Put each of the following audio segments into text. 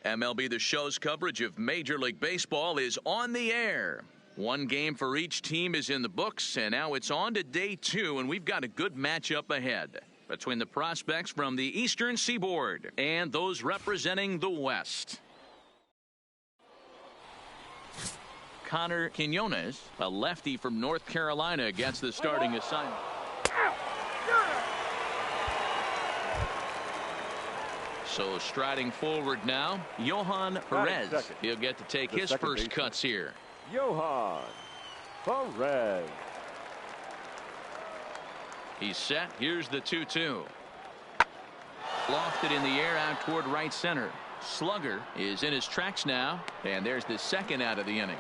MLB The Show's coverage of Major League Baseball is on the air. One game for each team is in the books, and now it's on to day 2, and we've got a good matchup ahead between the prospects from the Eastern Seaboard and those representing the West. Connor Quinones, a lefty from North Carolina, gets the starting assignment. So striding forward now, Johan Perez. He'll get to take his first cuts here. Johan Perez. He's set. Here's the 2-2. Lofted in the air out toward right center. Slugger is in his tracks now, and there's the second out of the inning.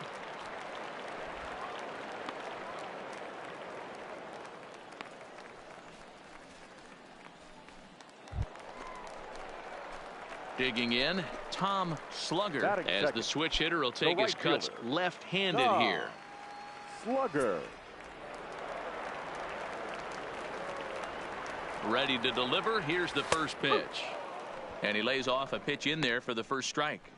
Digging in, Tom Slugger, as the switch hitter will take his cuts left-handed here. Slugger. Ready to deliver. Here's the first pitch. And he lays off a pitch in there for the first strike.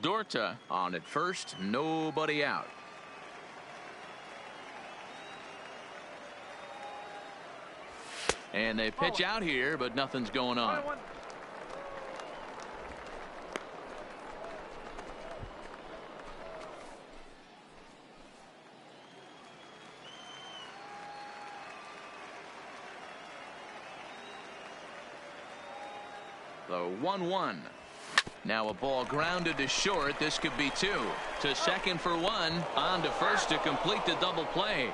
Dorta on at first, nobody out. And they pitch out here, but nothing's going on. The 1-1. Now a ball grounded to short. This could be 2. To second for 1. On to first to complete the double play.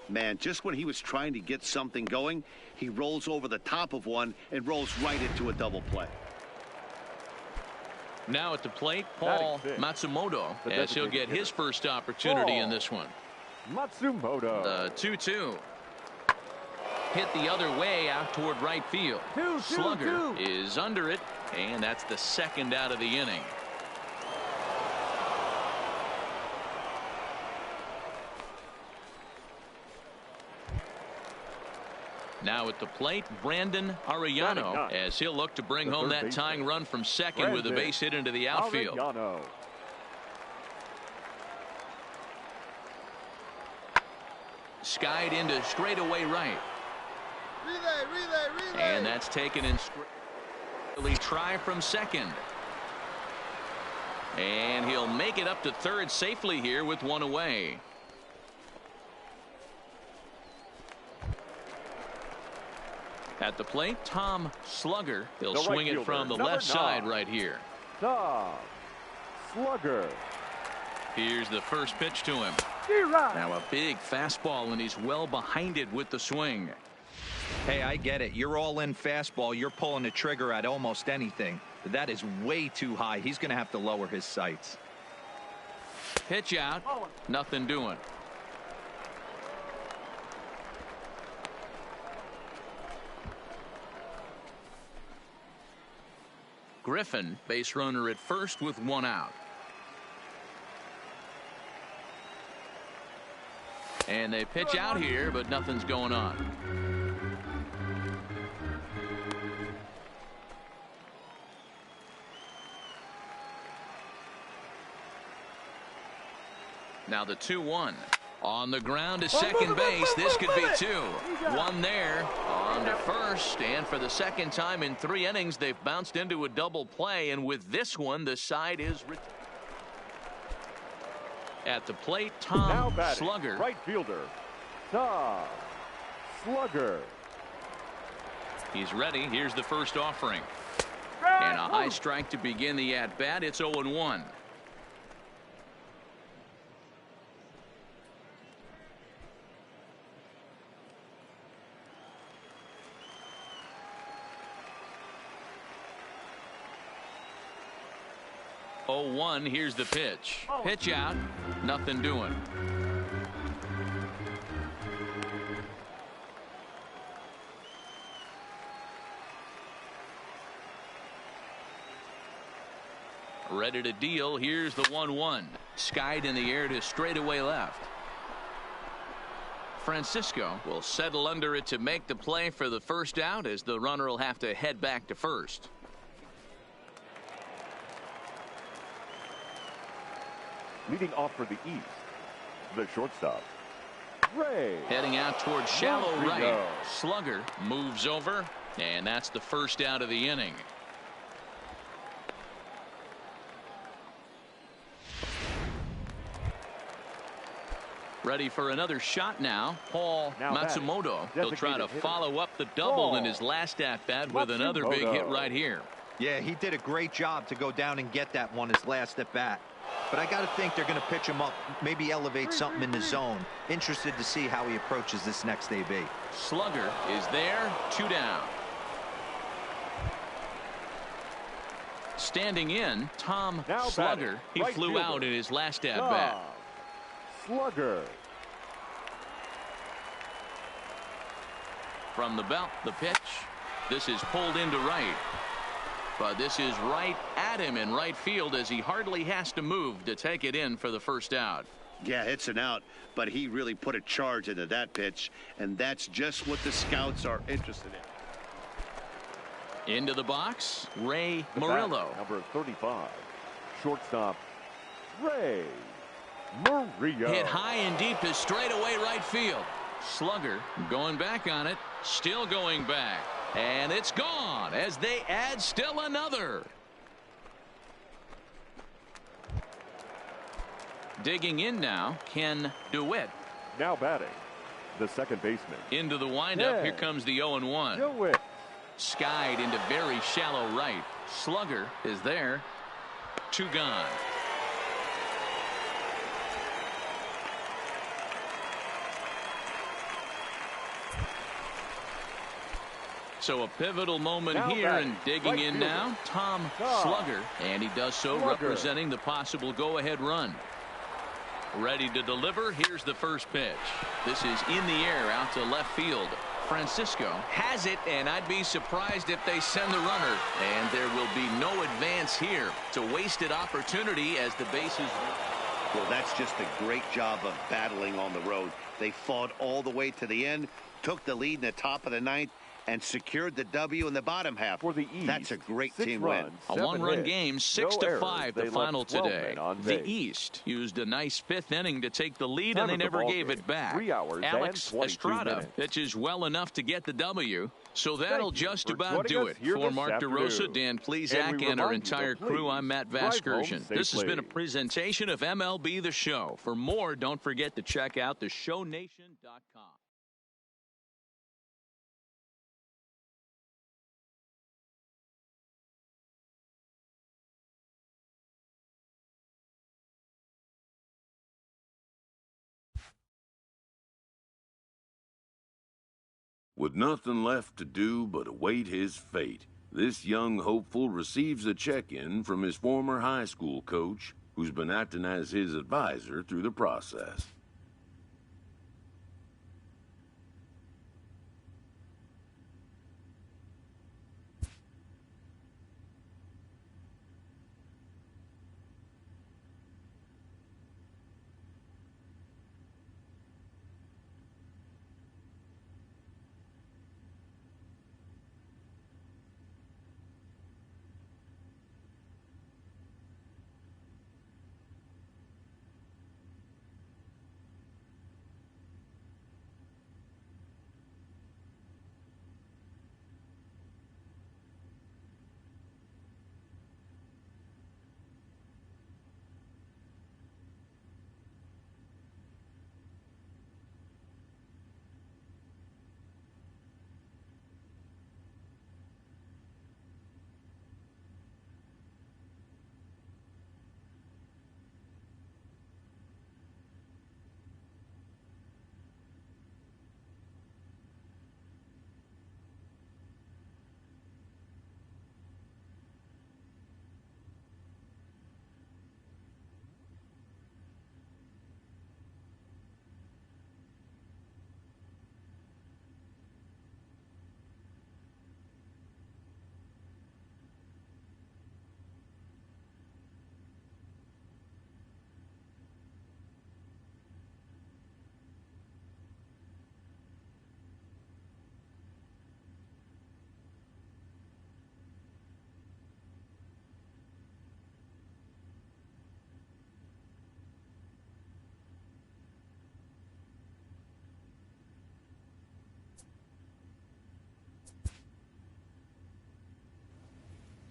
Man, just when he was trying to get something going, he rolls over the top of one and rolls right into a double play. Now at the plate, Paul Matsumoto, as he'll get his first opportunity in this one. Matsumoto. The 2-2. Hit the other way out toward right field. Slugger is under it, and that's the second out of the inning. Now at the plate, Brandon Arellano, as he'll look to bring home that tying run from second with a base hit into the outfield. Arellano. Skied into straightaway right. Relay. And that's taken in. Try from second. And he'll make it up to third safely here with one away. At the plate, Tom Slugger. He'll swing it from the left side right here. Tom Slugger. Here's the first pitch to him. Now a big fastball, and he's well behind it with the swing. Hey, I get it. You're all in fastball. You're pulling the trigger at almost anything. But that is way too high. He's going to have to lower his sights. Pitch out. Nothing doing. Griffin, base runner at first with 1 out. And they pitch out here, but nothing's going on. Now the 2-1. On the ground to second base. This could be 2. 1 there. On to first. And for the second time in 3 innings, they've bounced into a double play. And with this one, the side is at the plate. Tom Slugger. Right fielder Tom Slugger. He's ready. Here's the first offering. And a high strike to begin the at-bat. It's 0-1. Oh, 1. Here's the pitch. Pitch out. Nothing doing. Ready to deal. Here's the 1-1. Skied in the air to straightaway left. Francisco will settle under it to make the play for the first out, as the runner will have to head back to first. Leading off for the East, the shortstop, Ray. Heading out towards shallow right. Rodrigo. Slugger moves over, and that's the first out of the inning. Ready for another shot now. Paul Matsumoto. He'll try to follow up the double in his last at-bat with another big hit right here. Yeah, he did a great job to go down and get that one his last at-bat. But I got to think they're going to pitch him up, maybe elevate something in the zone. Interested to see how he approaches this next AB. Slugger is there. 2 down. Standing in, Tom Slugger. He flew out in his last at-bat. Slugger. From the belt, the pitch. This is pulled into right. But this is right at him in right field, as he hardly has to move to take it in for the first out. Yeah, it's an out, but he really put a charge into that pitch, and that's just what the scouts are interested in. Into the box, Ray The Murillo. bat, number 35, shortstop, Ray Murillo. Hit high and deep to straightaway right field. Slugger going back on it, still going back. And it's gone as they add still another. Digging in now, Ken DeWitt. Now batting, the second baseman. Into the windup. Ken Here comes the 0-1. DeWitt. Skied into very shallow right. Slugger is there. 2 gone. So a pivotal moment Now here, batting, and digging right in fielder, now, Tom Tom Slugger, and he does so Slugger. representing the possible go-ahead run. Ready to deliver. Here's the first pitch. This is in the air out to left field. Francisco has it, and I'd be surprised if they send the runner. And there will be no advance here. It's a wasted opportunity as the bases. Well, that's just a great job of battling on the road. They fought all the way to the end, took the lead in the top of the ninth, and secured the W in the bottom half. For the East, That's a great 6 team runs, win. A 7 one-run hits, game, 6-5, no errors. the They final left 12 today. men on The base. East used a nice 5th inning to take the lead, Time and they of the never ball gave game, it back. 3 hours Alex and 22 Estrada minutes. pitches well enough to get the W. So that'll Thank you just for about joining do us it. here For this Mark DeRosa, afternoon. Dan And Plesac, we and our remind you entire to crew, please I'm Matt drive home Vasgersian. This has been a safely. presentation of MLB The Show. For more, don't forget to check out theshownation.com. With nothing left to do but await his fate, this young hopeful receives a check-in from his former high school coach, who's been acting as his advisor through the process.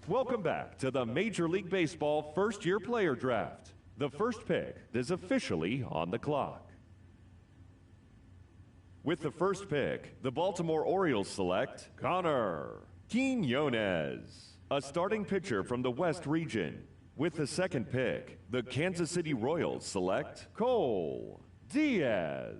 Welcome back to the Major League Baseball first-year player draft. The first pick is officially on the clock. With the first pick, the Baltimore Orioles select Connor Quinones, a starting pitcher from the West region. With the second pick, the Kansas City Royals select Cole Diaz,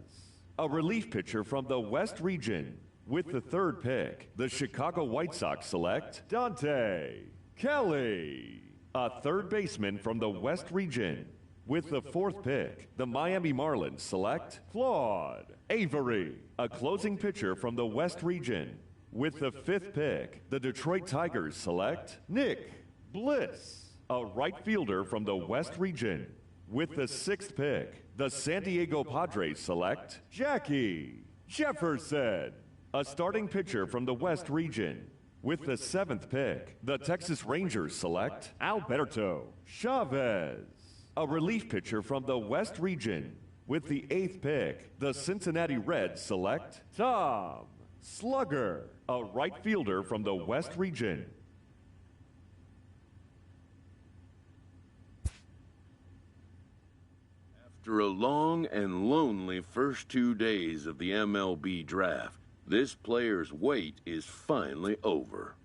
a relief pitcher from the West region. With the third pick, the Chicago White Sox select Dante Kelly, a third baseman from the West region. With the fourth pick, the Miami Marlins select Claude Avery, a closing pitcher from the West region. With the fifth pick, the Detroit Tigers select Nick Bliss, a right fielder from the West region. With the sixth pick, the San Diego Padres select Jackie Jefferson, a starting pitcher from the West region. With the seventh pick, the Texas Rangers select Alberto Chavez, a relief pitcher from the West region. With the eighth pick, the Cincinnati Reds select Tom Slugger, a right fielder from the West region. After a long and lonely first 2 days of the MLB draft, this player's wait is finally over.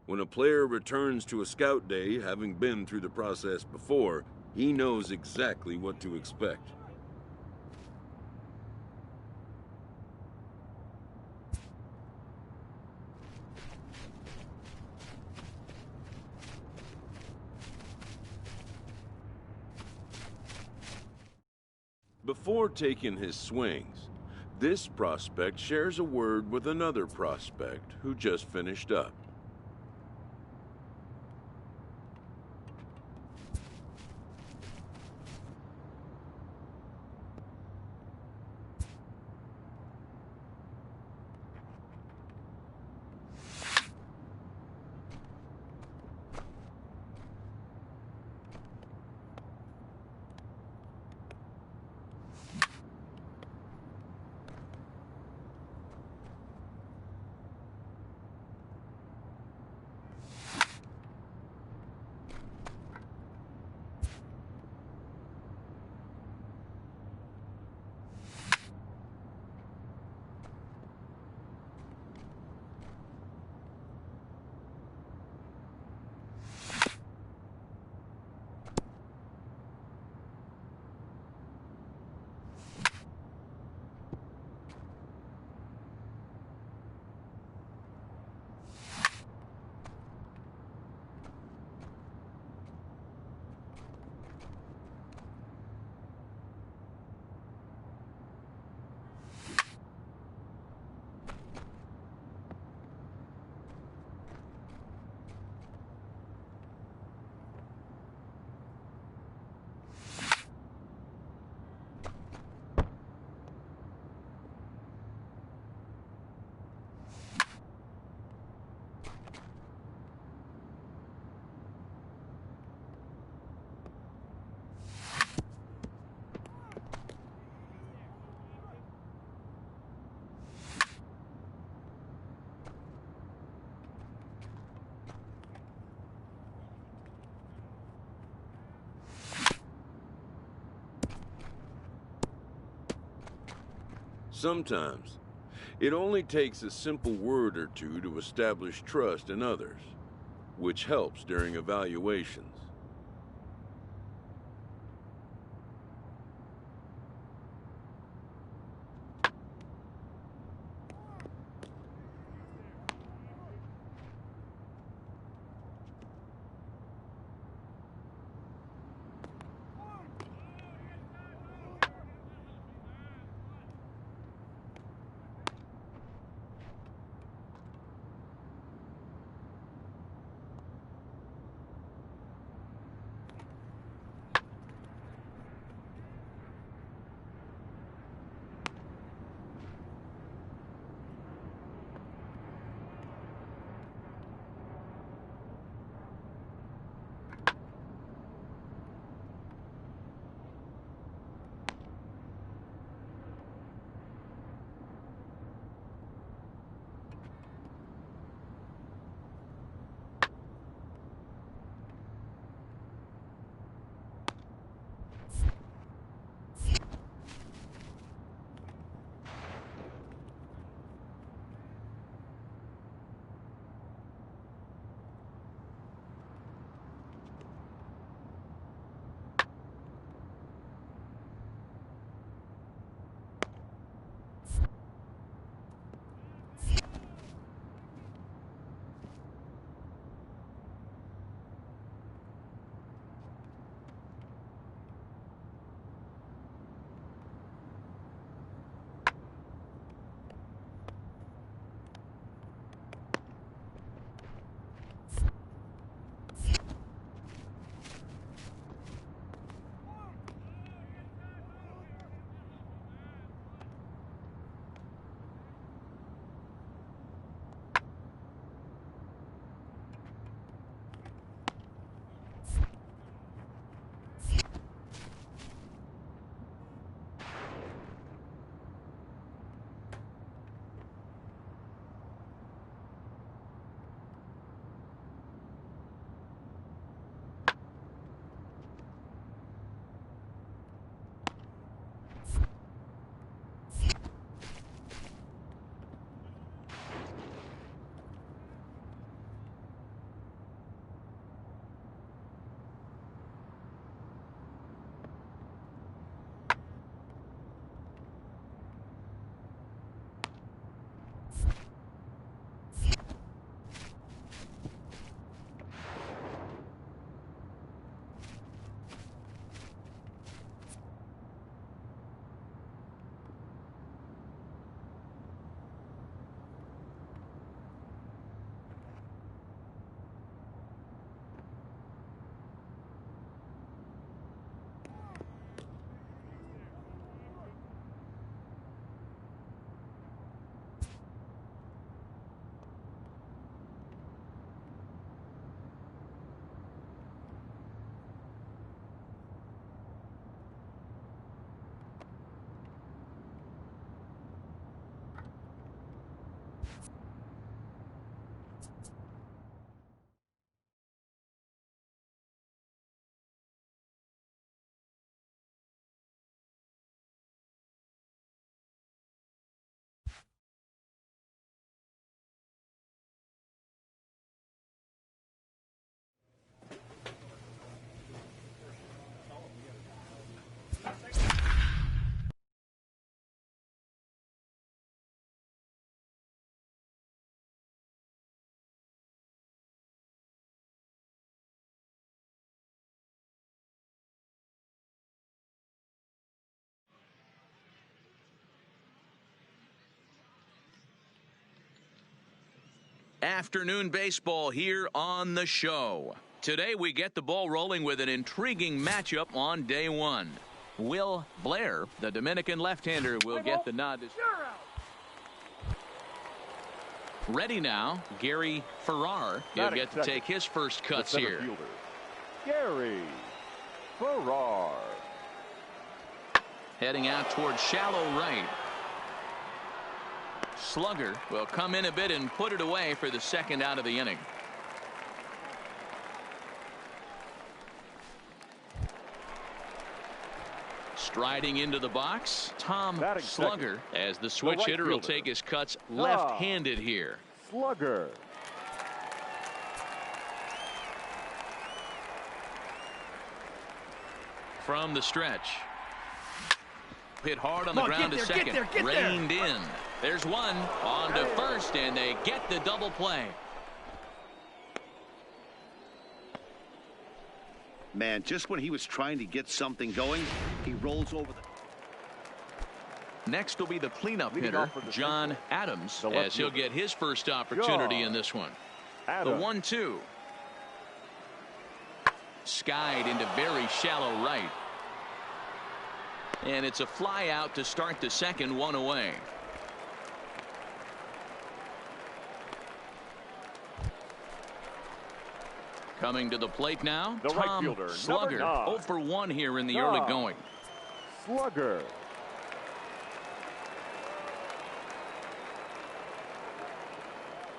When a player returns to a scout day, having been through the process before, he knows exactly what to expect. Before taking his swings, this prospect shares a word with another prospect who just finished up. Sometimes, it only takes a simple word or two to establish trust in others, which helps during evaluations. Afternoon baseball here on the show. Today we get the ball rolling with an intriguing matchup on day one. Will Blair, the Dominican left-hander, will get the nod. Ready now, Gary Farrar. He'll get to take his first cuts here. Fielder, Gary Farrar. Heading out towards shallow right. Slugger will come in a bit and put it away for the second out of the inning. Striding into the box, Tom Batting Slugger, second. as the switch right hitter will fielder. take his cuts left-handed here. Slugger. From the stretch. Hit hard on the ground to second. Reined in. There's one. On to first, and they get the double play. Man, just when he was trying to get something going, he rolls over the... Next will be the cleanup Leading hitter, off for the John Central, Adams, the left as he'll fielder. get his first opportunity John in this one. The Adams. 1-2. Skied into very shallow right. And it's a fly out to start the second, one away. Coming to the plate now, The right Tom fielder, Slugger. number 9. 0 for 1 here in the John early going. Slugger.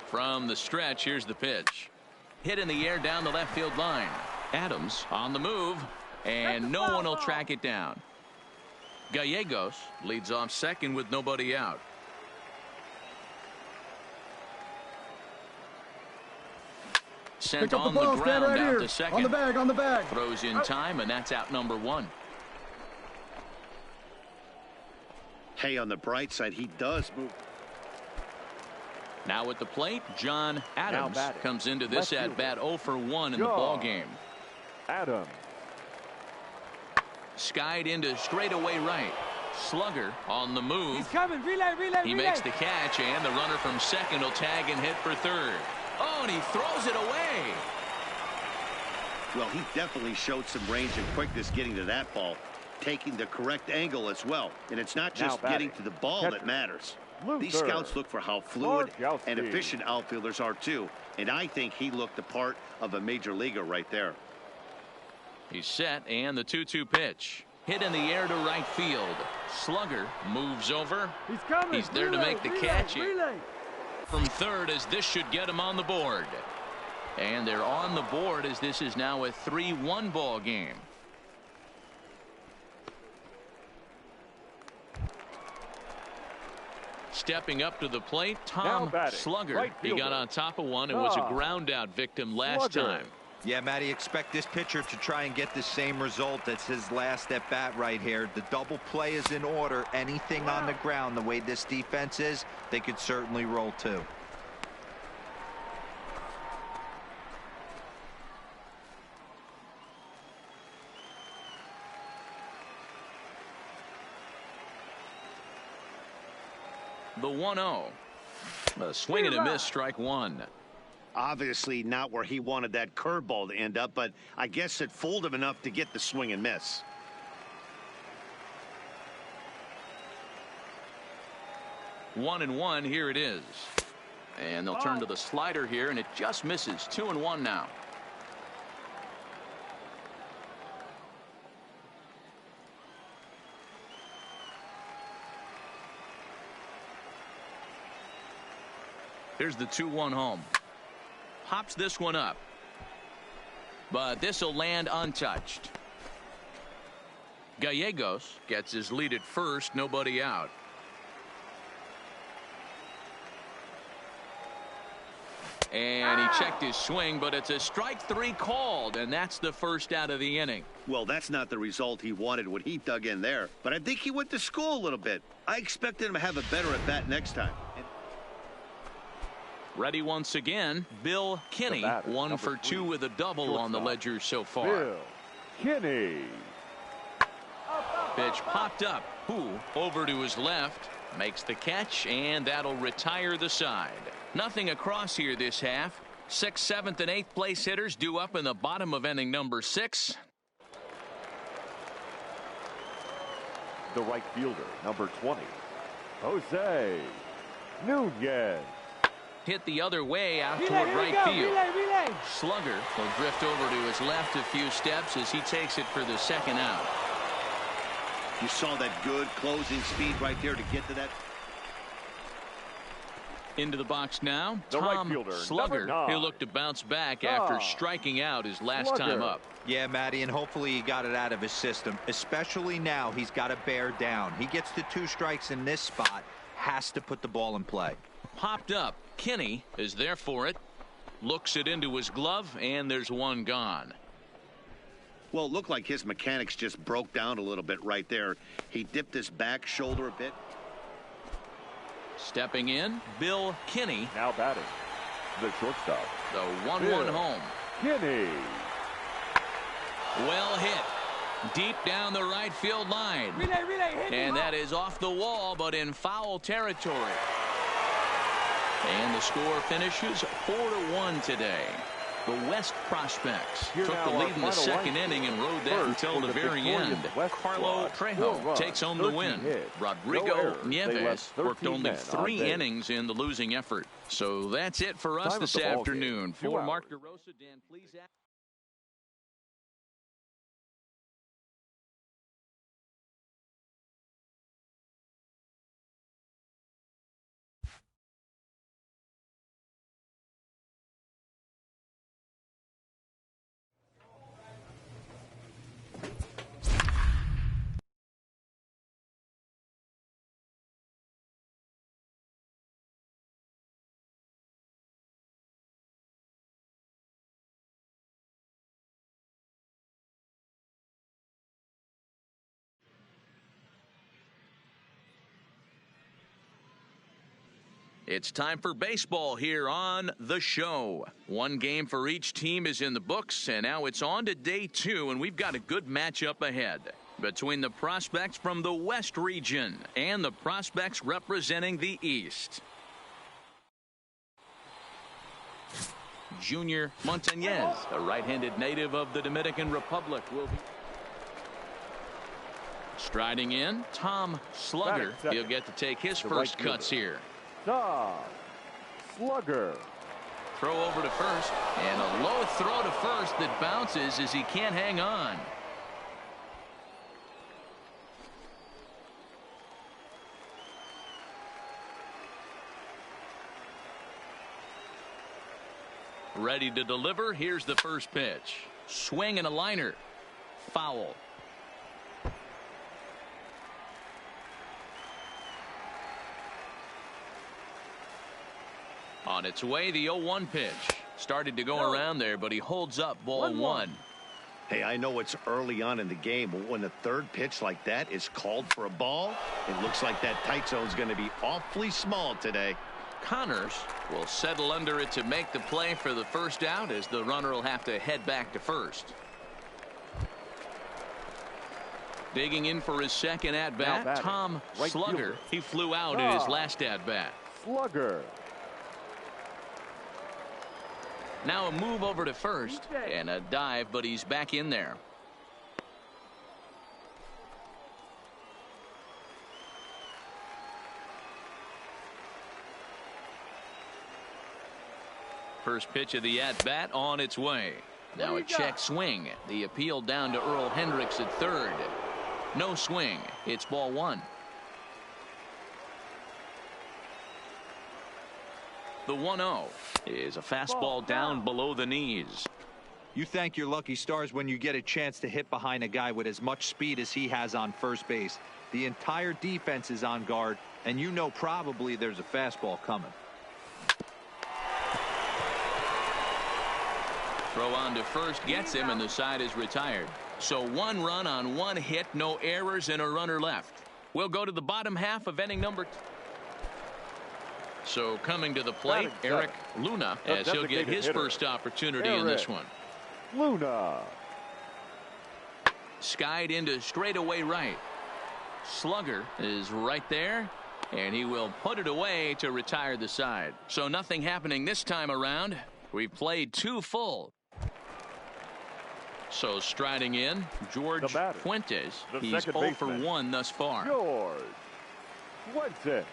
From the stretch, here's the pitch. Hit in the air down the left field line. Adams on the move, and no one will track it down. Gallegos leads off second with nobody out. Sent on the ground out to second. On the bag. Throws in time, and that's out number 1. Hey, on the bright side, he does move. Now at the plate, John Adams batting. comes into this Left at bat 0 for 1 in the John ball game. Adams. Skied into straightaway right. Slugger on the move. He's coming. Relay. He makes the catch, and the runner from second will tag and hit for third. Oh, and he throws it away. Well, he definitely showed some range and quickness getting to that ball, taking the correct angle as well. And it's not just batting. getting to the ball Catcher. that matters. Luther. These scouts look for how fluid Markowski. and efficient outfielders are too. And I think he looked the part of a major leaguer right there. He's set, and the 2-2 pitch. Hit in the air to right field. Slugger moves over. He's coming. He's there to make the catch. From third, as this should get him on the board. And they're on the board as this is now a 3-1 ball game. Stepping up to the plate, Tom batting, Slugger. right He got fielder. on top of one and was a Tom ground out victim last Slugger. time. Yeah, Matty, expect this pitcher to try and get the same result as his last at bat right here. The double play is in order. Anything on the ground, the way this defense is, they could certainly roll too. The 1-0. A swing and a miss, strike one. Obviously not where he wanted that curveball to end up, but I guess it fooled him enough to get the swing and miss. One and one, here it is. And they'll turn to the slider here, and it just misses. 2-1 now. Here's the 2-1 home. Pops this one up. But this will land untouched. Gallegos gets his lead at first, nobody out. And he checked his swing, but it's a strike three called, and that's the first out of the inning. Well, that's not the result he wanted when he dug in there, but I think he went to school a little bit. I expected him to have a better at bat next time. Ready once again, Bill Kinney, batter, 1 number for 2 3, with a double on the shortstop, ledger so far. Bill Kinney. Pitch popped up. Who over to his left makes the catch, and that'll retire the side. Nothing across here this half. 6th, 7th, and 8th place hitters due up in the bottom of inning number 6. The right fielder, number 20, Jose Nunez. Hit the other way out toward right field. Relay. Slugger will drift over to his left a few steps as he takes it for the second out. You saw that good closing speed right there to get to that. Into the box now, The right Tom fielder, Slugger, number 9. who looked to bounce back after striking out his last time up. Yeah, Matty, and hopefully he got it out of his system. Especially now, he's got to bear down. He gets the 2 strikes in this spot, has to put the ball in play. Popped up. Kinney is there for it. Looks it into his glove, and there's one gone. Well, it looked like his mechanics just broke down a little bit right there. He dipped his back shoulder a bit. Stepping in, Bill Kinney. Now batting, the shortstop. The 1-1 Bill home. Kinney. Well hit. Deep down the right field line. And that is off the wall, but in foul territory. And the score finishes 4-1 today. The West Prospects Here took the now lead in the our final second lineup. inning and rode that First, until for the very victorious end. West Carlo squad, 4 Trejo runs, takes home the 13 win. hits, Rodrigo no errors. They left Nieves 13 worked only men on 3 base. innings in the losing effort. So that's it for us Time this of the ball game, afternoon. 2 For hours. Mark DeRosa, Dan, please. It's time for baseball here on the show. 1 game for each team is in the books, and now it's on to day 2, and we've got a good matchup ahead between the prospects from the West region and the prospects representing the East. Junior Montañez, a right-handed native of the Dominican Republic, will be striding in. Tom Slugger, he'll get to take his first cuts here. Tom Slugger. Throw over to first, and a low throw to first that bounces as he can't hang on. Ready to deliver. Here's the first pitch. Swing and a liner. Foul. On its way, the 0-1 pitch. Started to go around there, but he holds up ball 1. Hey, I know it's early on in the game, but when the 3rd pitch like that is called for a ball, it looks like that tight zone's going to be awfully small today. Connors will settle under it to make the play for the first out, as the runner will have to head back to first. Digging in for his second at-bat, Tom Slugger. He flew out in his last at-bat. Slugger. Now a move over to first and a dive, but he's back in there. First pitch of the at-bat on its way. Now a check swing. The appeal down to Earl Hendricks at third. No swing. It's ball 1. The 1-0 is a fastball down below the knees. You thank your lucky stars when you get a chance to hit behind a guy with as much speed as he has on first base. The entire defense is on guard, and you know probably there's a fastball coming. Throw on to first gets him, and the side is retired. So 1 run on 1 hit, no errors, and a runner left. We'll go to the bottom half of inning number 2. So coming to the plate, Eric Luna, as he'll get his first opportunity in this one. Luna. Skied into straightaway right. Slugger is right there, and he will put it away to retire the side. So nothing happening this time around. We've played 2 full. So striding in, George Fuentes. He's 0 for 1 thus far. George Fuentes.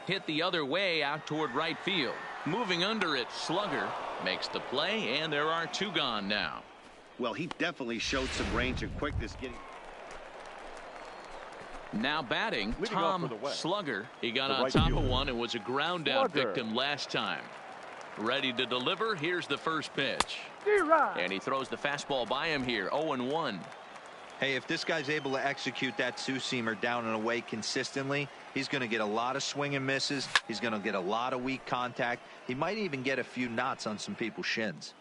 Hit the other way out toward right field. Moving under it, Slugger makes the play, and there are 2 gone now. Well, he definitely showed some range and quickness getting. Now batting, Tom Slugger. He got on right top fielder. of one and was a ground out victim last time. Ready to deliver. Here's the first pitch. And he throws the fastball by him here. 0-1. Hey, if this guy's able to execute that two-seamer down and away consistently, he's going to get a lot of swing and misses. He's going to get a lot of weak contact. He might even get a few knots on some people's shins.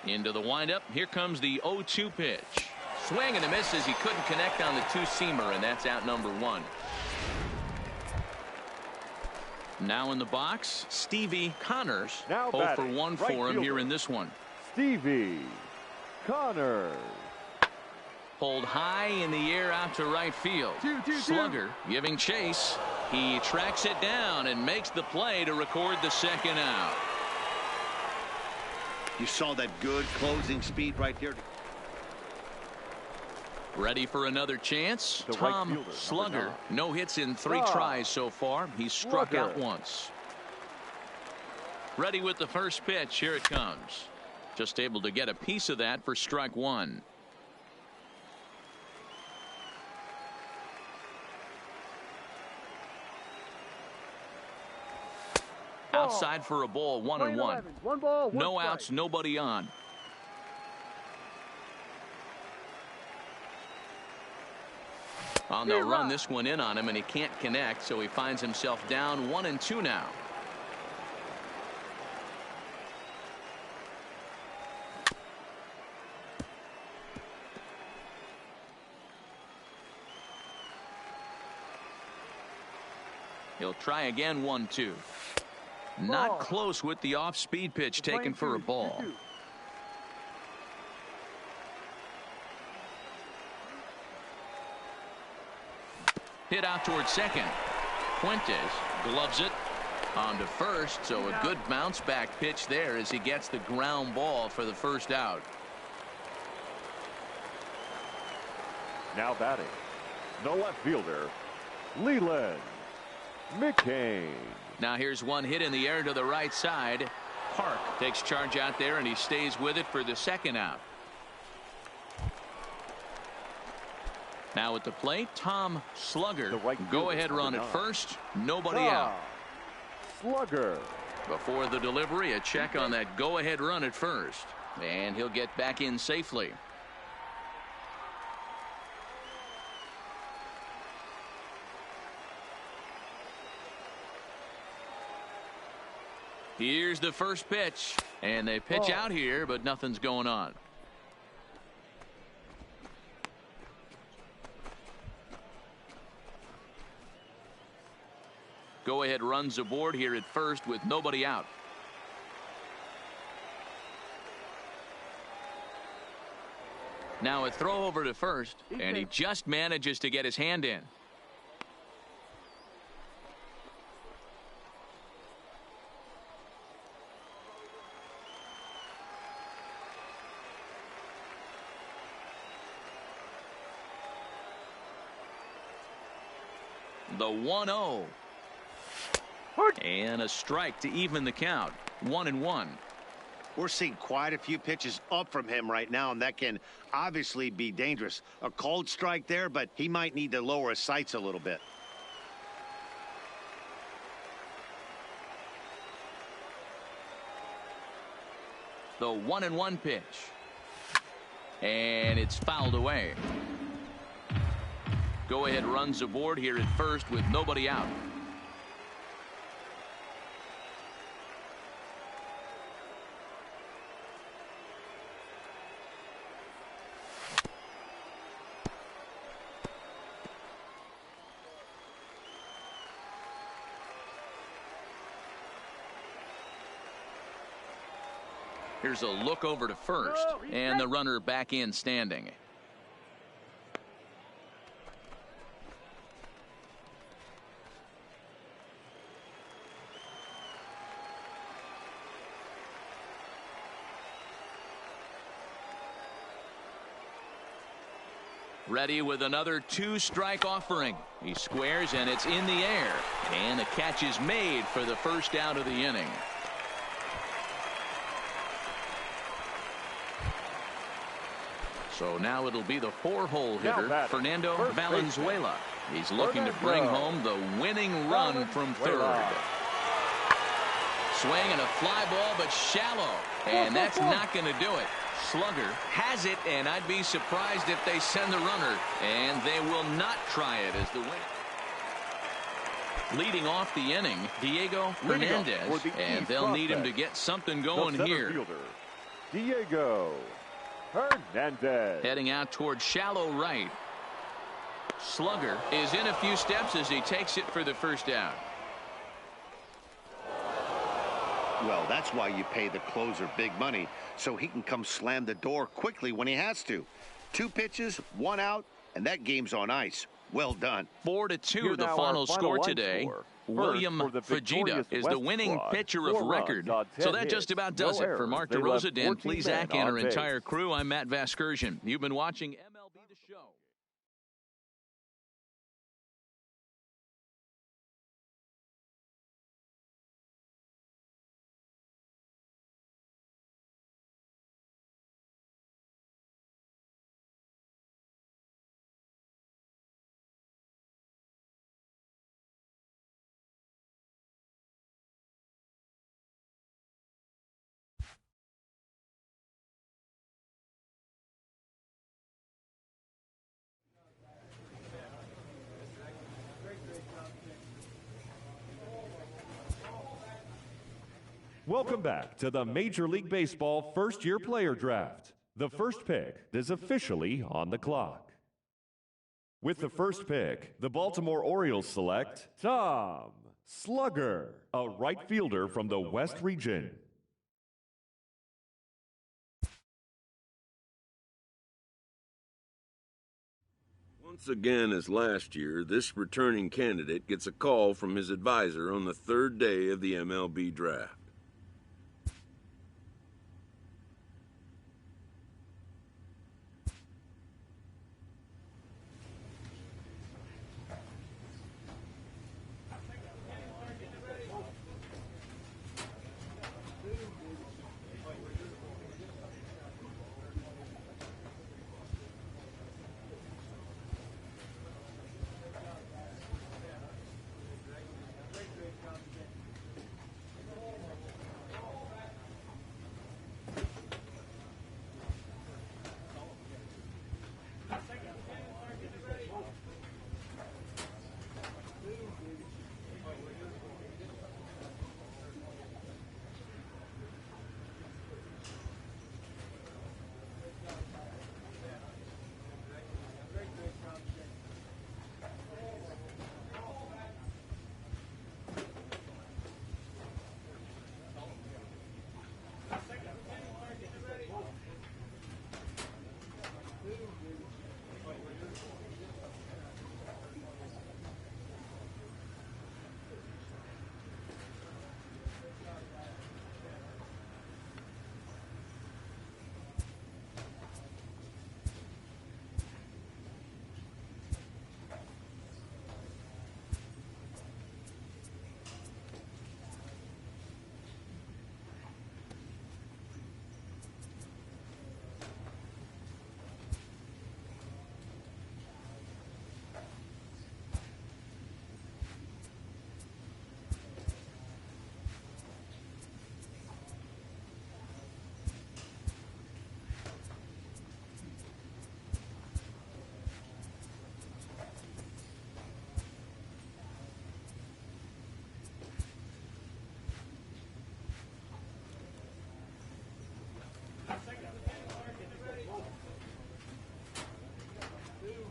Into the windup. Here comes the 0-2 pitch. Swing and a miss as he couldn't connect on the two-seamer, and that's out number one. Now in the box, Stevie Connors. Now 0 for 1 right for him fielder. here in this one. Stevie Connors. Pulled high in the air out to right field. Slugger giving chase. He tracks it down and makes the play to record the second out. You saw that good closing speed right there. Ready for another chance. The right Tom fielder, Slugger. number 9. No hits in 3 tries so far. He's struck Slugger. out once. Ready with the first pitch. Here it comes. Just able to get a piece of that for strike one. Outside for a ball, 1-1. 1 ball, 1 No strike. outs, nobody on. Well, they'll run this one in on him, and he can't connect, so he finds himself down 1-2 now. He'll try again, 1-2. Not close with the off-speed pitch taken for a ball. 2-2. Hit out towards second. Fuentes gloves it on to first, so a good bounce back pitch there as he gets the ground ball for the first out. Now batting, the left fielder, Leland McCain. Now here's one hit in the air to the right side. Park takes charge out there, and he stays with it for the second out. Now at the plate, Tom Slugger. The right Go fielder, ahead run number at 9. first. Nobody Tom out. Slugger. Before the delivery, a check on that go ahead run at first. And he'll get back in safely. Here's the first pitch, and they pitch out here, but nothing's going on. Go ahead runs aboard here at first with nobody out. Now a throw over to first, and he just manages to get his hand in. The 1-0. And a strike to even the count. 1-1. We're seeing quite a few pitches up from him right now, and that can obviously be dangerous. A cold strike there, but he might need to lower his sights a little bit. The 1-1 pitch. And it's fouled away. Go ahead runs aboard here at first with nobody out. Here's a look over to first, and the runner back in standing. Ready with another 2-strike offering. He squares, and it's in the air. And the catch is made for the first out of the inning. So now it'll be the 4-hole hitter, Fernando Valenzuela. He's looking to bring home the winning run from third. Swing and a fly ball, but shallow. And that's not going to do it. Slugger has it, and I'd be surprised if they send the runner. And they will not try it as the winner. Leading off the inning, Diego Hernandez, and they'll need him to get something going here. Diego Hernandez. Heading out toward shallow right. Slugger is in a few steps as he takes it for the first out. Well, that's why you pay the closer big money, so he can come slam the door quickly when he has to. 2 pitches, 1 out, and that game's on ice. Well done. 4-2 the final score today. William Fajita is the winning pitcher of record. So that just about does it. For Mark DeRosa, Dan Plesac, and our entire crew, I'm Matt Vasgersian. You've been watching MLB The Show. Welcome back to the Major League Baseball first-year player draft. The first pick is officially on the clock. With the first pick, the Baltimore Orioles select Tom Slugger, a right fielder from the West region. Once again, as last year, this returning candidate gets a call from his advisor on the 3rd day of the MLB draft.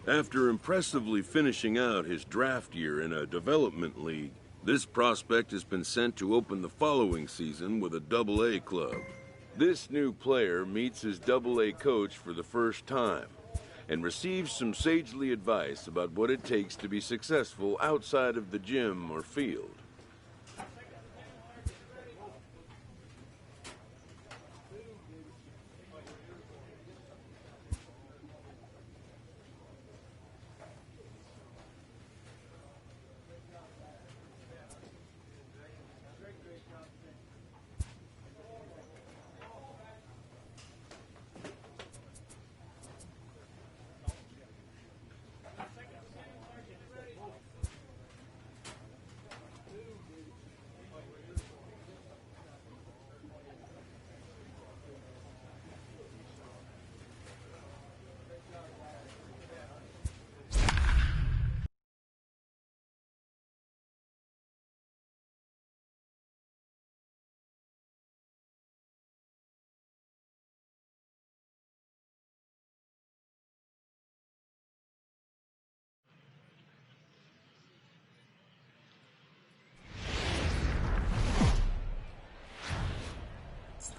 After impressively finishing out his draft year in a development league, this prospect has been sent to open the following season with a Double-A club. This new player meets his Double-A coach for the first time and receives some sagely advice about what it takes to be successful outside of the gym or field.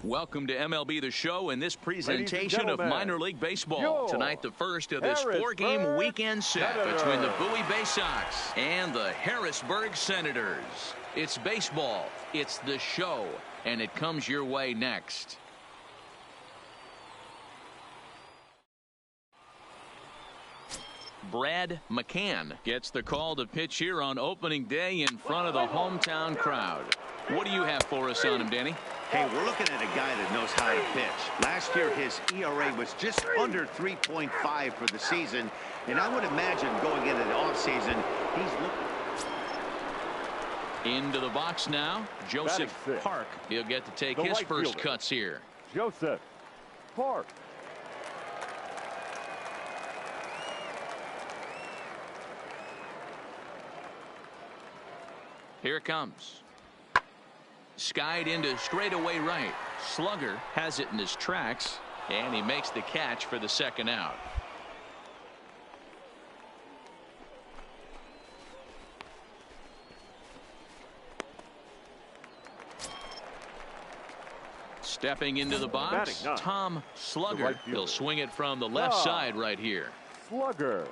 Welcome to MLB The Show and this presentation of minor league baseball. Tonight, the first of this four-game weekend set between the Bowie Bay Sox and the Harrisburg Senators. It's baseball, it's the show, and it comes your way next. Brad McCann gets the call to pitch here on opening day in front of the hometown crowd. What do you have for us on him, Danny? Hey, we're looking at a guy that knows how to pitch. Last year, his ERA was just under 3.5 for the season, and I would imagine going into the offseason, he's looking. Into the box now, Joseph Park. He'll get to take his first cuts here. Joseph Park. Here it comes. Skied into straightaway right. Slugger has it in his tracks, and he makes the catch for the second out. Stepping into the box, Tom Slugger. He'll swing it from the left side right here. Slugger.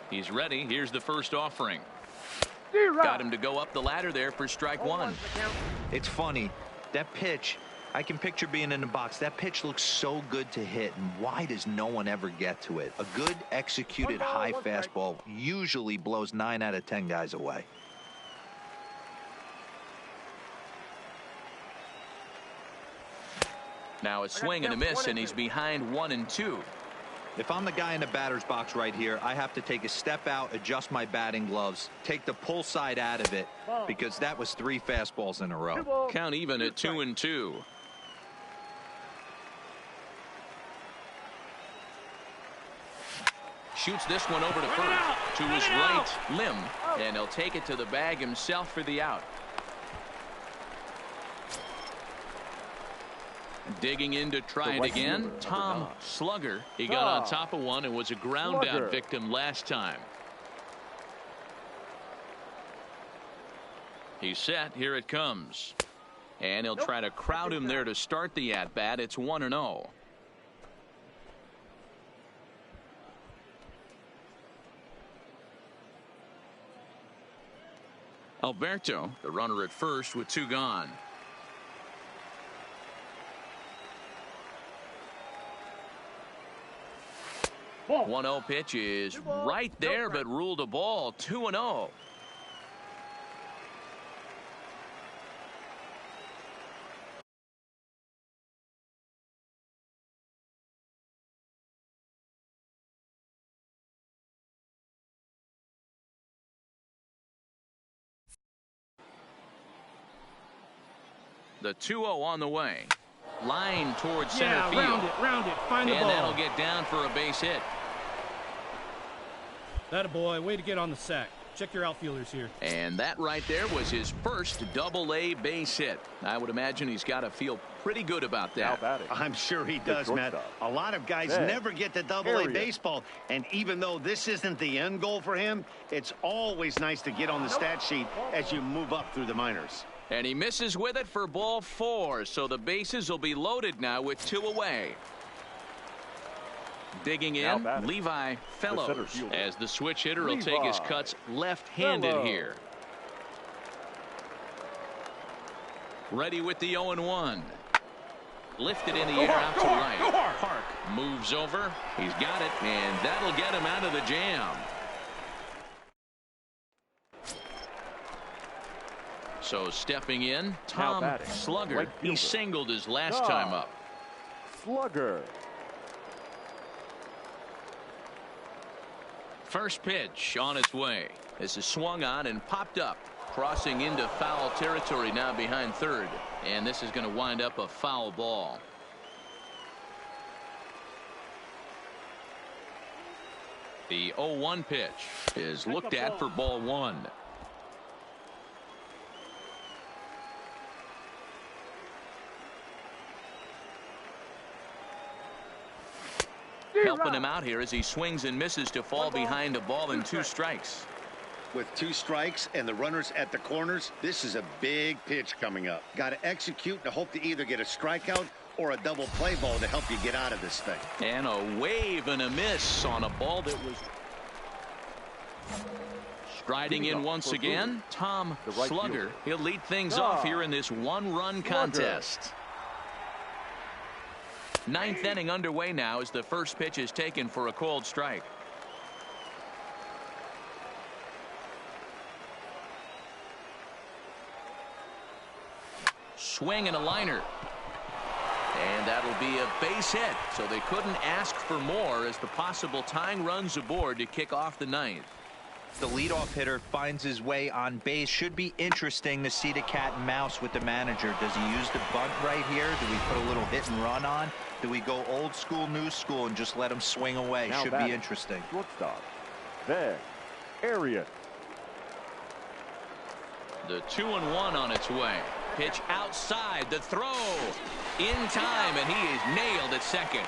He's ready. Here's the first offering. Got him to go up the ladder there for strike one. It's funny, that pitch, I can picture being in the box. That pitch looks so good to hit, and why does no one ever get to it? A good executed high fastball usually blows 9 out of 10 guys away. Now a swing and a miss, and he's behind 1-2. If I'm the guy in the batter's box right here, I have to take a step out, adjust my batting gloves, take the pull side out of it, because that was 3 fastballs in a row. Count even at 2-2. Shoots this one over to first, to his right limb, and he'll take it to the bag himself for the out. Digging in to try it again, Tom Slugger. He got on top of one and was a ground out victim last time. He's set. Here it comes. And he'll try to crowd him there to start the at-bat. It's 1-0. Alberto, the runner at first with 2 gone. 1-0 pitch is right there, but ruled a ball. 2-0. The 2-0 on the way. Line towards center field. Round it, find the ball. And that'll get down for a base hit. That a boy, way to get on the sack. Check your outfielders here. And that right there was his first Double-A base hit. I would imagine he's got to feel pretty good about that. I'm sure he does, Matt. A lot of guys never get to Double-A baseball, and even though this isn't the end goal for him, it's always nice to get on the stat sheet as you move up through the minors. And he misses with it for ball 4, so the bases will be loaded now with 2 away. Digging in, Levi Fellows, as the switch hitter will take his cuts left-handed here. Ready with the 0-1. Lifted in the air out to right. Park moves over. He's got it, and that'll get him out of the jam. So stepping in, Tom Slugger. He singled his last time up. Slugger. First pitch on its way. This is swung on and popped up. Crossing into foul territory now behind third. And this is going to wind up a foul ball. The 0-1 pitch is looked at for ball 1. Helping him out here as he swings and misses to fall behind a ball and 2 strikes. With 2 strikes and the runners at the corners, this is a big pitch coming up. Got to execute and hope to either get a strikeout or a double play ball to help you get out of this thing. And a wave and a miss on a ball that was striding in once again. Tom Slugger. He'll lead things off here in this 1-run contest. 9th inning underway now as the first pitch is taken for a called strike. Swing and a liner. And that'll be a base hit. So they couldn't ask for more as the possible tying runs aboard to kick off the 9th. The leadoff hitter finds his way on base. Should be interesting to see the cat and mouse with the manager. Does he use the bunt right here? Do we put a little hit and run on? Do we go old school, new school, and just let him swing away? Now should be interesting. Shortstop, there, area. The 2-1 on its way. Pitch outside, the throw in time, and he is nailed at second.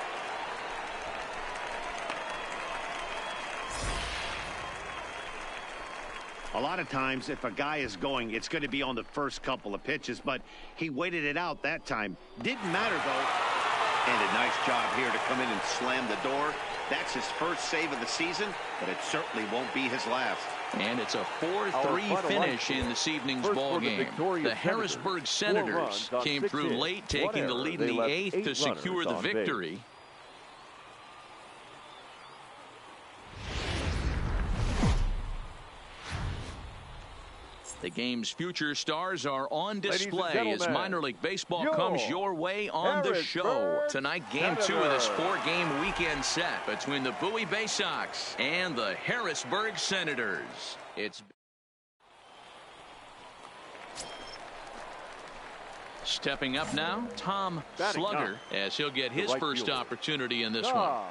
A lot of times if a guy is going, it's going to be on the first couple of pitches, but he waited it out that time. Didn't matter though. And a nice job here to come in and slam the door. That's his first save of the season, but it certainly won't be his last. And it's a 4-3 finish in this evening's ball game. The Harrisburg Senators came through late, taking the lead in the 8th to secure the victory. The game's future stars are on display as minor league baseball comes your way on the show. Tonight, game 2 of this 4-game weekend set between the Bowie Bay Sox and the Harrisburg Senators. It's stepping up now, Tom Slugger, as he'll get his first opportunity in this one.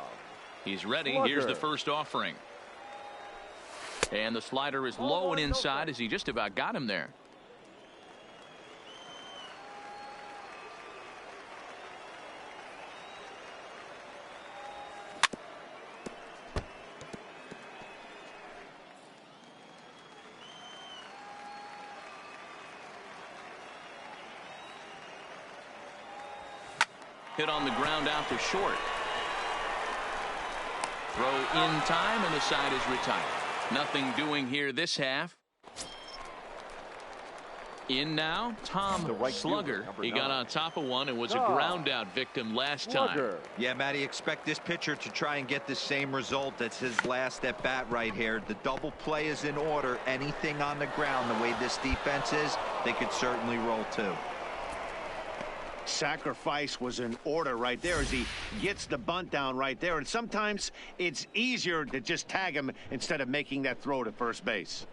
He's ready. Here's the first offering. And the slider is low and inside as he just about got him there. Hit on the ground out to short. Throw in time, and the side is retired. Nothing doing here this half. In now, Tom Slugger. He got on top of one and was a ground out victim last time. Yeah, Matty, expect this pitcher to try and get the same result. That's his last at bat right here. The double play is in order. Anything on the ground, the way this defense is, they could certainly roll too. Sacrifice was in order right there as he gets the bunt down right there. And sometimes it's easier to just tag him instead of making that throw to first base.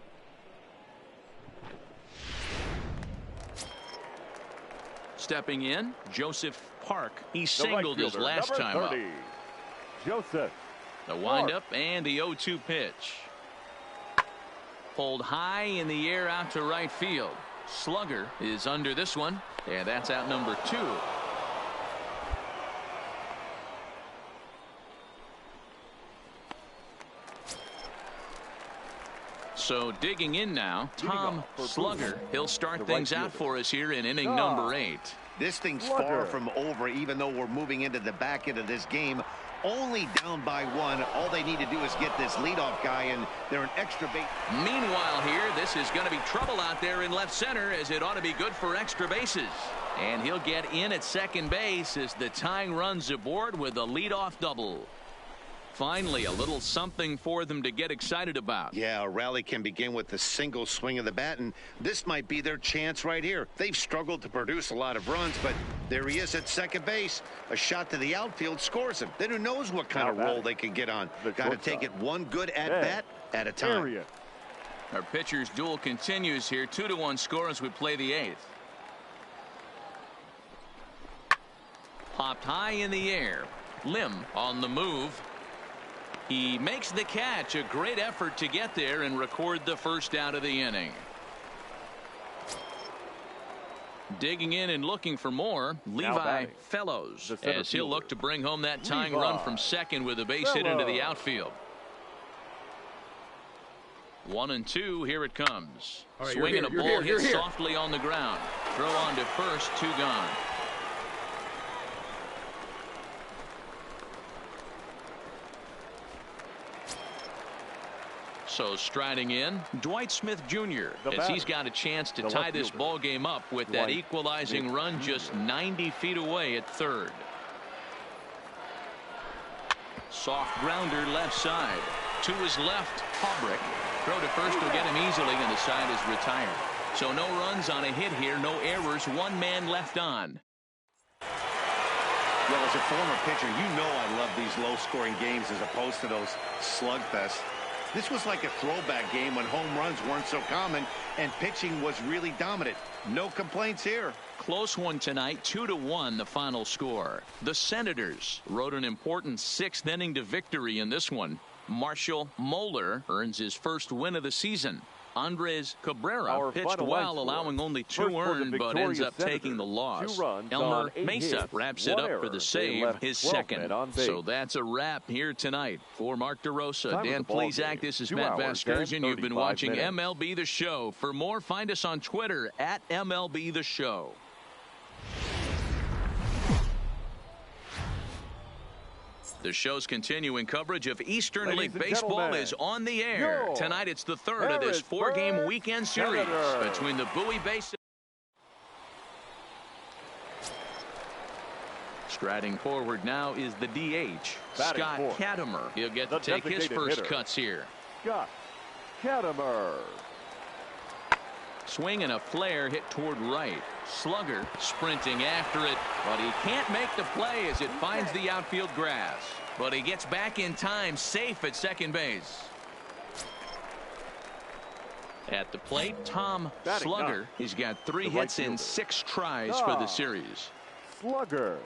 Stepping in, Joseph Park. He singled his last time up. Joseph. The windup and the 0-2 pitch. Pulled high in the air out to right field. Slugger is under this one, and that's out number 2. So digging in now, Tom Slugger. He'll start things out for us here in inning number 8. This thing's far from over, even though we're moving into the back end of this game. Only down by 1. All they need to do is get this leadoff guy, and they're an extra base. Meanwhile here, this is going to be trouble out there in left center, as it ought to be good for extra bases. And he'll get in at second base as the tying runs aboard with a leadoff double. Finally, a little something for them to get excited about. Yeah, a rally can begin with a single swing of the bat, and this might be their chance right here. They've struggled to produce a lot of runs, but there he is at second base. A shot to the outfield scores him. Then who knows what kind of roll they can get on. Got to take it one good at-bat at a time. Our pitcher's duel continues here. 2-1 score as we play the 8th. Popped high in the air. Lim on the move. He makes the catch. A great effort to get there and record the first out of the inning. Digging in and looking for more, Levi Fellows, as he'll look to bring home that tying run from second with a base hit into the outfield. 1-2, here it comes. All right, Swinging a ball hit you're here. softly on the ground. Throw on to first, 2 gone. So striding in, Dwight Smith Jr. as he's got a chance to tie this ball game up with that equalizing run just 90 feet away at third. Soft grounder left side. To his left, Haubrich. Throw to first will get him easily, and the side is retired. So no runs on a hit here, no errors, 1 man left on. Well, as a former pitcher, you know I love these low-scoring games as opposed to those slugfests. This was like a throwback game when home runs weren't so common and pitching was really dominant. No complaints here. Close one tonight, 2-1 the final score. The Senators rode an important 6th inning to victory in this one. Marshall Moeller earns his first win of the season. Andres Cabrera pitched well, allowing only 2 earned, but ends up taking the loss. Elmer Mesa wraps it up for the save, his second. So that's a wrap here tonight. For Mark DeRosa, Dan Plesac, this is Matt Vasgersian. You've been watching MLB The Show. For more, find us on Twitter at MLB The Show. The show's continuing coverage of Eastern League Baseball is on the air. Tonight it's the third of this 4-game weekend series between the Bowie Base. Striding forward now is the DH, Scott Katimer. He'll get to take his first cuts here. Scott Katimer. Swing and a flare hit toward right. Slugger sprinting after it, but he can't make the play as it finds the outfield grass. But he gets back in time, safe at second base. At the plate, Tom Slugger. He's got 3 hits in 6 tries for the series. Slugger.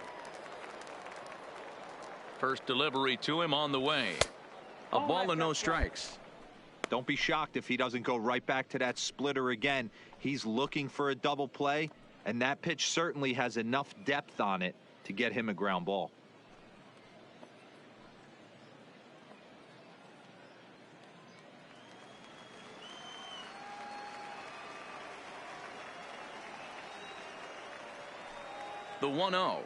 First delivery to him on the way. A ball and no strikes. Don't be shocked if he doesn't go right back to that splitter again. He's looking for a double play, and that pitch certainly has enough depth on it to get him a ground ball. The 1-0.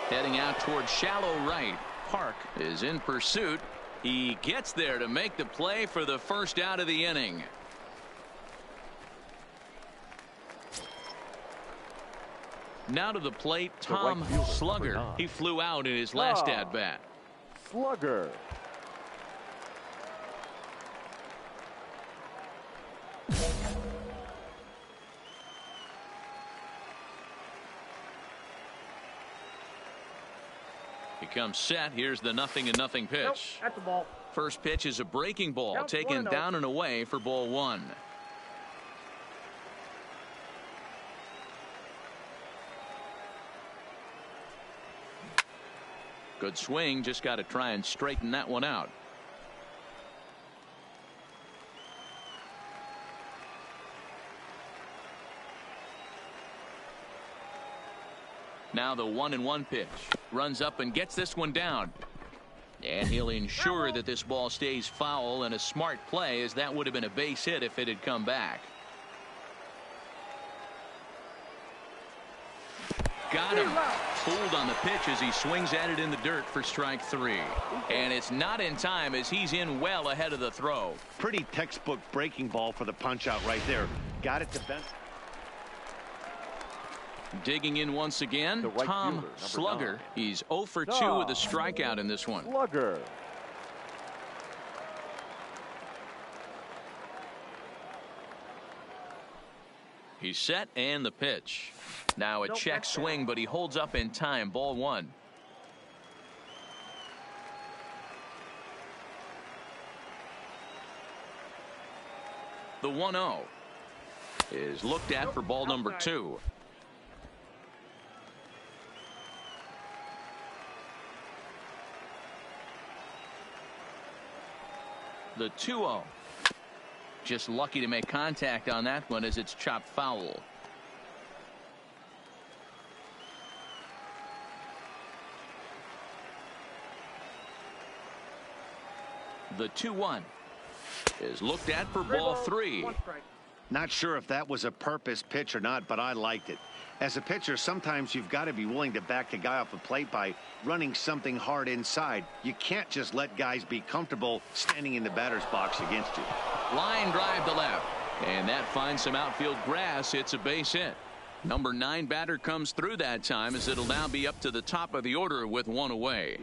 Heading out toward shallow right. Park is in pursuit. He gets there to make the play for the first out of the inning. Now to the plate, Tom Slugger. He flew out in his last at-bat. Slugger. He comes set. Here's the 0-0 pitch. Nope, at the ball. First pitch is a breaking ball, Nope, taken 1-0. down and away for ball 1. Good swing, just got to try and straighten that one out. Now the 1-1 pitch. Runs up and gets this one down. And he'll ensure that this ball stays foul, and a smart play, as that would have been a base hit if it had come back. Got him. Fooled on the pitch as he swings at it in the dirt for strike 3. And it's not in time as he's in well ahead of the throw. Pretty textbook breaking ball for the punch out right there. Got it to bend. Digging in once again, The right Tom fielder, number Slugger. 9. He's 0 for 2 with a strikeout in this one. Slugger. He's set and the pitch. Now a check swing, but he holds up in time. Ball 1. The 1-0 is looked at for ball number 2. The 2-0. Just lucky to make contact on that one as it's chopped foul. The 2-1. is looked at for ball 3. Not sure if that was a purpose pitch or not, but I liked it. As a pitcher, sometimes you've got to be willing to back the guy off the plate by running something hard inside. You can't just let guys be comfortable standing in the batter's box against you. Line drive to left, and that finds some outfield grass. It's a base hit. Number 9 batter comes through that time, as it'll now be up to the top of the order with 1 away.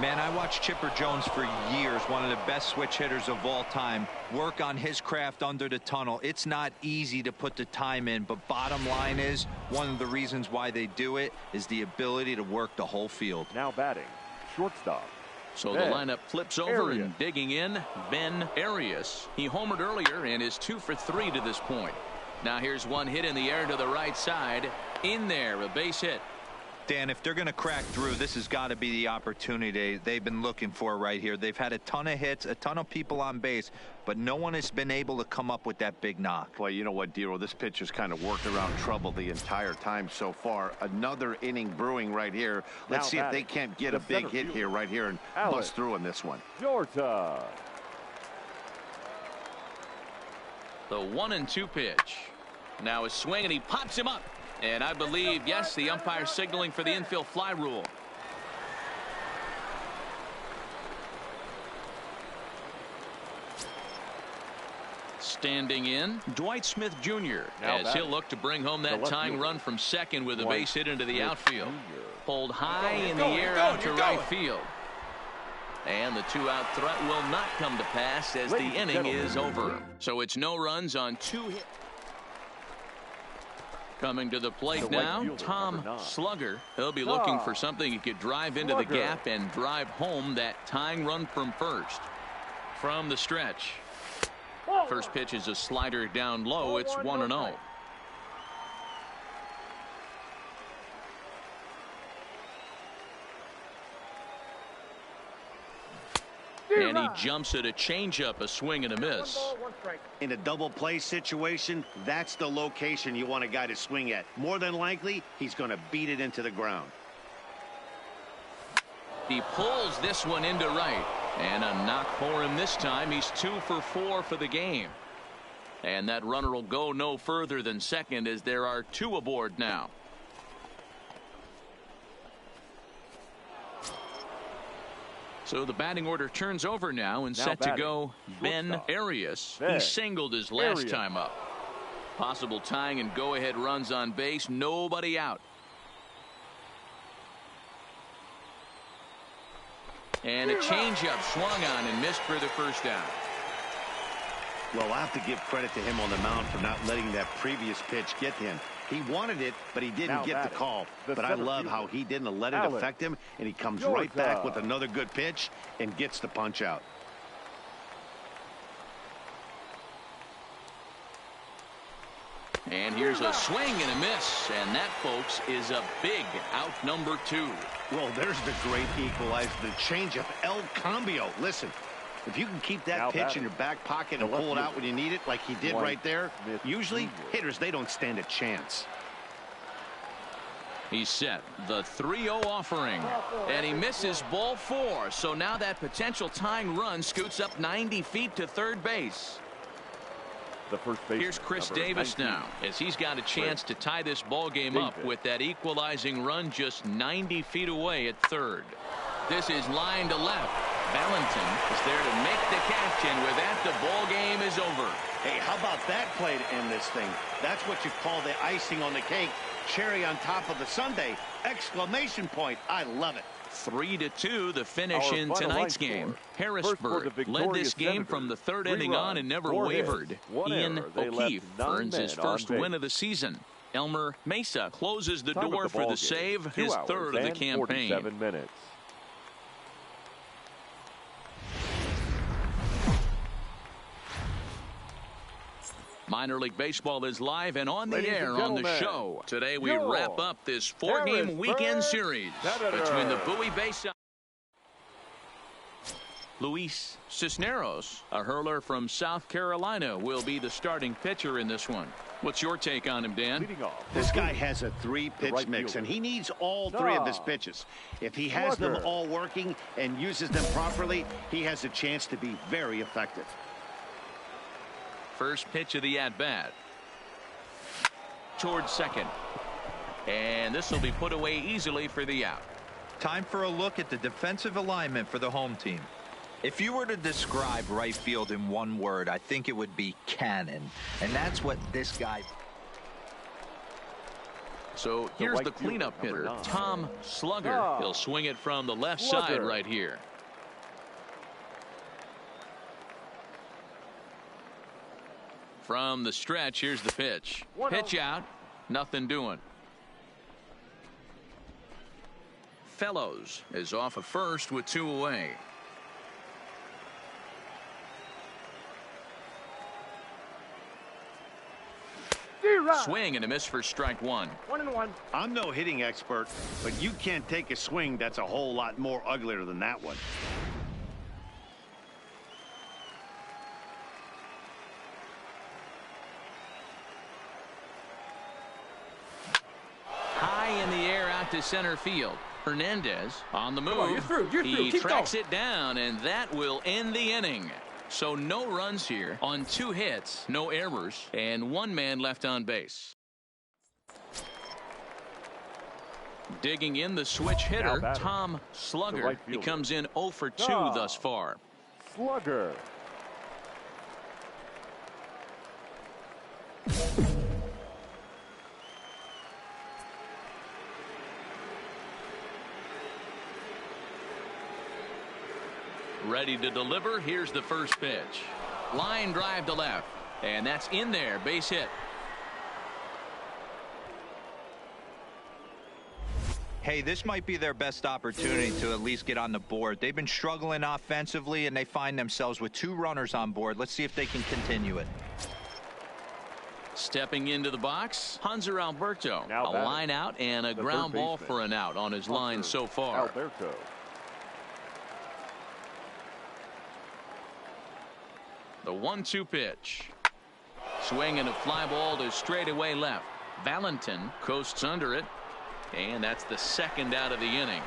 Man, I watched Chipper Jones for years, one of the best switch hitters of all time, work on his craft under the tunnel. It's not easy to put the time in, but bottom line is, one of the reasons why they do it is the ability to work the whole field. Now batting, shortstop. So the lineup flips over, and digging in, Ben Arias. He homered earlier and is 2 for 3 to this point. Now here's one hit in the air to the right side. In there, a base hit. Dan, if they're going to crack through, this has got to be the opportunity they've been looking for right here. They've had a ton of hits, a ton of people on base, but no one has been able to come up with that big knock. Boy, you know what, Dero, this pitcher's kind of worked around trouble the entire time so far. Another inning brewing right here. Let's see if they can't get a big hit here right here and bust through in this one. Georgia. The 1-2 pitch. Now a swing, and he pops him up. And I believe, yes, the umpire signaling for the infield fly rule. Standing in, Dwight Smith Jr. as he'll look to bring home that tying run from second with a base hit into the outfield. Pulled high in the air out to right field. And the 2-out threat will not come to pass as the inning is over. So it's no runs on 2 hits. Coming to the plate now, Tom Slugger. He'll be looking for something he could drive into the gap and drive home that tying run from first. From the stretch. First pitch is a slider down low. It's 1-0. And he jumps at a changeup, a swing and a miss. In a double play situation, that's the location you want a guy to swing at. More than likely, he's going to beat it into the ground. He pulls this one into right. And a knock for him this time. He's 2 for 4 for the game. And that runner will go no further than second, as there are 2 aboard now. So the batting order turns over now, and set to go Ben Arias. He singled his last time up. Possible tying and go-ahead runs on base. Nobody out. And a changeup swung on and missed for the first down. Well, I have to give credit to him on the mound for not letting that previous pitch get to him. He wanted it, but he didn't get the call. But I love how he didn't let it affect him, and he comes right back with another good pitch and gets the punch out. And here's a swing and a miss, and that, folks, is a big out number 2. Well, there's the great equalizer, the changeup, El Cambio. Listen, if you can keep that pitch in your back pocket and pull it out when you need it, like he did right there, usually hitters, they don't stand a chance. He's set. The 3-0 offering. And he misses ball 4. So now that potential tying run scoots up 90 feet to third base. Here's Chris Davis now, as he's got a chance to tie this ball game up with that equalizing run just 90 feet away at third. This is line to left. Valentin is there to make the catch, and with that, the ball game is over. Hey, how about that play to end this thing? That's what you call the icing on the cake. Cherry on top of the sundae. Exclamation point. I love it. 3-2 the finish in tonight's game. Harrisburg led this game from the third inning on and never wavered. Ian O'Keefe earns his first win of the season. Elmer Mesa closes the door for the save, his third of the campaign. Minor League Baseball is live and on the air on the show. Today we wrap up this 4-game weekend series between the Bowie Bayside. Luis Cisneros, a hurler from South Carolina, will be the starting pitcher in this one. What's your take on him, Dan? This guy has a 3-pitch mix, and he needs all 3 of his pitches. If he has them all working and uses them properly, he has a chance to be very effective. First pitch of the at-bat. Towards second. And this will be put away easily for the out. Time for a look at the defensive alignment for the home team. If you were to describe right field in one word, I think it would be cannon. And that's what this guy... So here's the cleanup hitter, Tom Slugger. He'll swing it from the left side right here. From the stretch, here's the pitch. Pitch out, nothing doing. Fellows is off at first with 2 away. Swing and a miss for strike 1. 1-1. I'm no hitting expert, but you can't take a swing that's a whole lot more uglier than that one. High in the air out to center field. Hernandez on the move. You're through. He Keep tracks going. it down, and that will end the inning. So no runs here on 2 hits, no errors, and 1 man left on base. Digging in the switch hitter, Tom Slugger. He comes in 0 for 2 thus far. Slugger. Ready to deliver. Here's the first pitch. Line drive to left. And that's in there. Base hit. Hey, this might be their best opportunity to at least get on the board. They've been struggling offensively, and they find themselves with 2 runners on board. Let's see if they can continue it. Stepping into the box, Hanser Alberto. Now a batting. line out and a The ground third ball baseman. for an out on his line so far. Alberto. The 1-2 pitch. Swing and a fly ball to straightaway left. Valentin coasts under it. And that's the second out of the inning.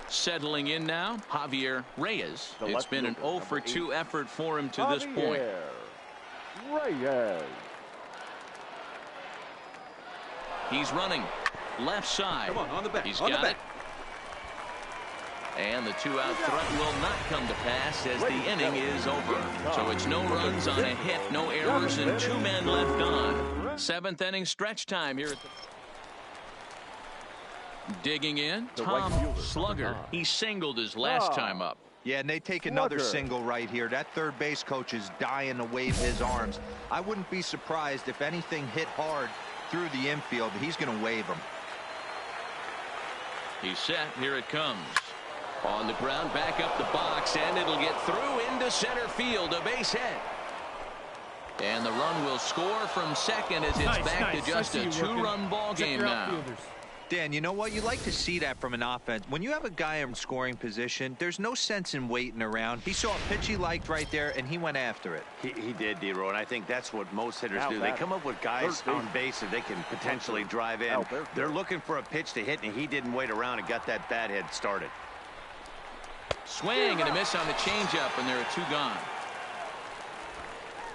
Settling in now, Javier Reyes. The It's left been an fielder, 0 for number 2 8. effort for him to this point. Reyes. He's running left side. Come on the back. He's on got the it. back. And the 2-out threat will not come to pass as the inning is over. So it's no runs on a hit, no errors, and 2 men left on. 7th inning stretch time here at the... Digging in, Tom Slugger. He singled his last time up. Yeah, and they take another Slugger. single right here. That third base coach is dying to wave his arms. I wouldn't be surprised if anything hit hard through the infield. He's going to wave them. He's set. Here it comes. On the ground, back up the box, and it'll get through into center field, a base hit. And the run will score from second as it's back to just a 2-run ball game now. Dan, you know what? You like to see that from an offense. When you have a guy in scoring position, there's no sense in waiting around. He saw a pitch he liked right there, and he went after it. He did, D-Row, and I think that's what most hitters Now do. They batting. come up with guys Third on base that they can potentially drive in. Alberto. They're looking for a pitch to hit, and he didn't wait around and got that bat head started. Swing and a miss on the changeup, and there are 2 gone.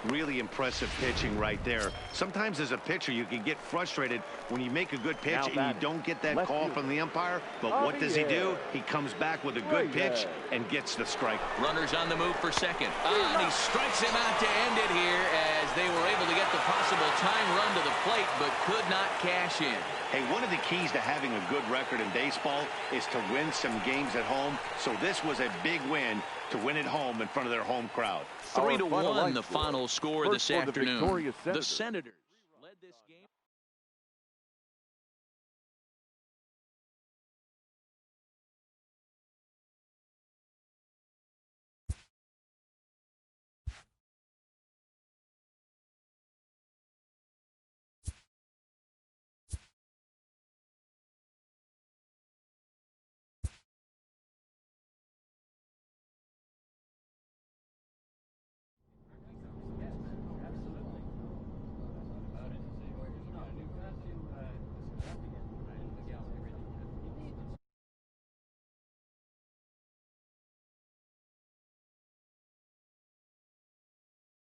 Really impressive pitching right there. Sometimes as a pitcher you can get frustrated when you make a good pitch Now and you batting. don't get that Left call fielder. from the umpire. But what does he do? He comes back with a good pitch and gets the strike. Runners on the move for second. And he strikes him out to end it here as they were able to get the possible tying run to the plate but could not cash in. Hey, one of the keys to having a good record in baseball is to win some games at home. So this was a big win to win at home in front of their home crowd. 3-1 the final score First this for the afternoon. victorious The Senators. Senators.